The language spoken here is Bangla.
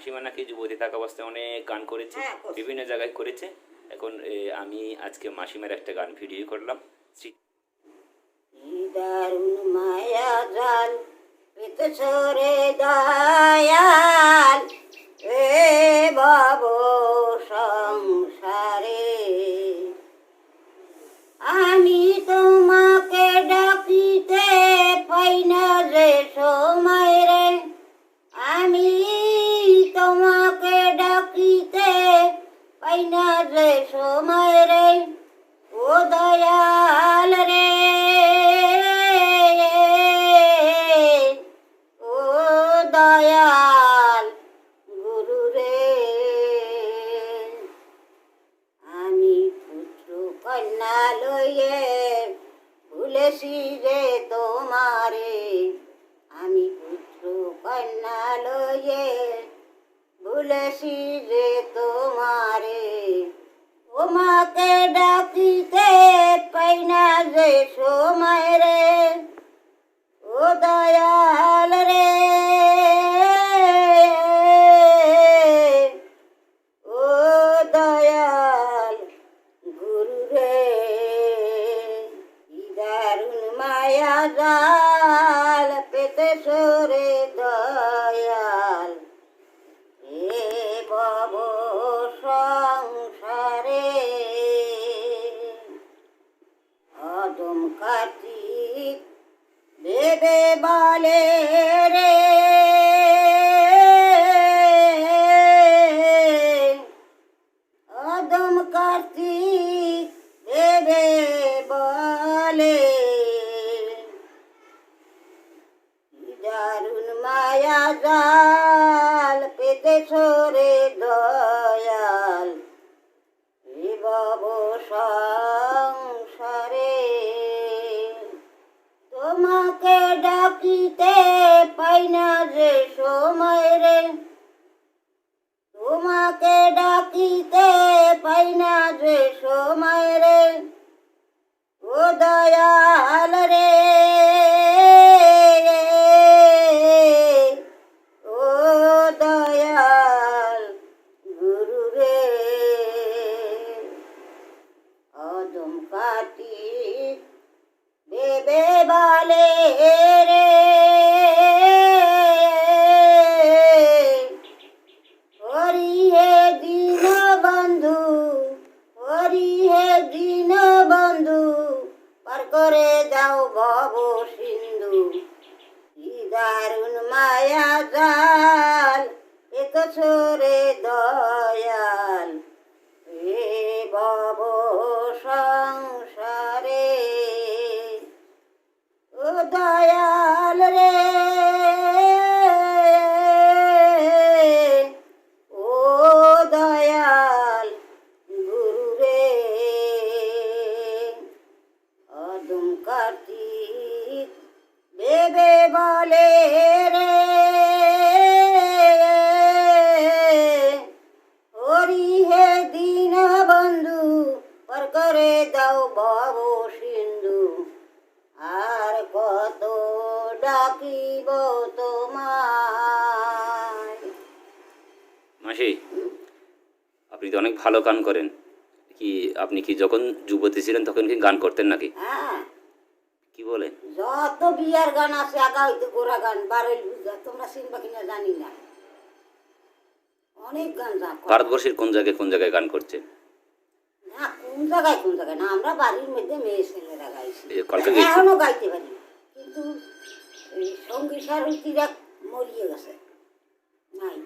মাসিমা নাকি যুবতী থাকা অবস্থায় অনেক গান করেছে, হ্যাঁ, করছে। বিভিন্ন জায়গায় করেছে। এখন আমি আজকে মাসিমার একটা গান ভিডিও করলাম। কি দারুণ মায়া জাল পেতেছরে দয়াল এ ভব সংসারে, আমি তোমাকে ডাকিতে পাই না যে সময় রে, আমি তোমাকে ডাকিতে পাই না যে সময় রে, ও দয়াল রে, ও দয়াল গুরু রে, আমি পুত্র কন্যা লইয়ে ভুলেছি রে তোমারে, আমি পুত্র কন্যা লইয়ে ভুলেছি রে তোমারে, তোমাকে ডাকিতে পাই না যে সময় রে, ও দয়াল রে, ও দয়াল গুরু রে, কি দারুণ মায়া জাল পেতেছরে দয়াল এ ভব সংসারে, অদম কার্তিক দেবে বলে রে, অদম কার্তিক দেবে বলে, দারুণ মায়া জাল পেতেছরে দয়াল এ ভব সংসারে, তোমাকে ডাকিতে পাই না যে সময় রে, তোমাকে ডাকিতে পাই না যে সময় রে, ও দয়াল রে, ও দয়াল গুরু রে, অদম কার্তিক দেবে বলে রে, হরি হে দীন বন্ধু, হরি হে দীন বন্ধু, পার করে দাও ভব সিন্ধু, কি দারুণ মায়া জাল পেতেছরে দয়াল এ ভব সংসারে, ও দয়াল রে, ও দয়াল গুরু রে, অদম কার্তিক দেবে বলে রে, হরি হে দীন বন্ধু, পার করে দাও ভব সিন্ধু, আর কত ডাকিব তোমায়। মাসি, আপনি তো অনেক ভালো গান করেন। কি আপনি কি যখন যুবতী ছিলেন তখন কি গান করতেন নাকি? হ্যাঁ, কি বলেন? যত বিয়ার গান আছে আগা হইতে গোড়া গান বারেল বুঝা, তোমরা চিনবা কিনা জানি না, অনেক গান যা ভারতবর্ষের কোন জায়গায় গান করছেন? না, কোন জায়গায় না, আমরা বাড়ির মধ্যে মেয়ে ছেলেরা গাইছি, কলকাতা গেছি। এখনো গাইতে পারি, কিন্তু এই সঙ্গীত সারথীরা মরিয়ে গেছে, নাই।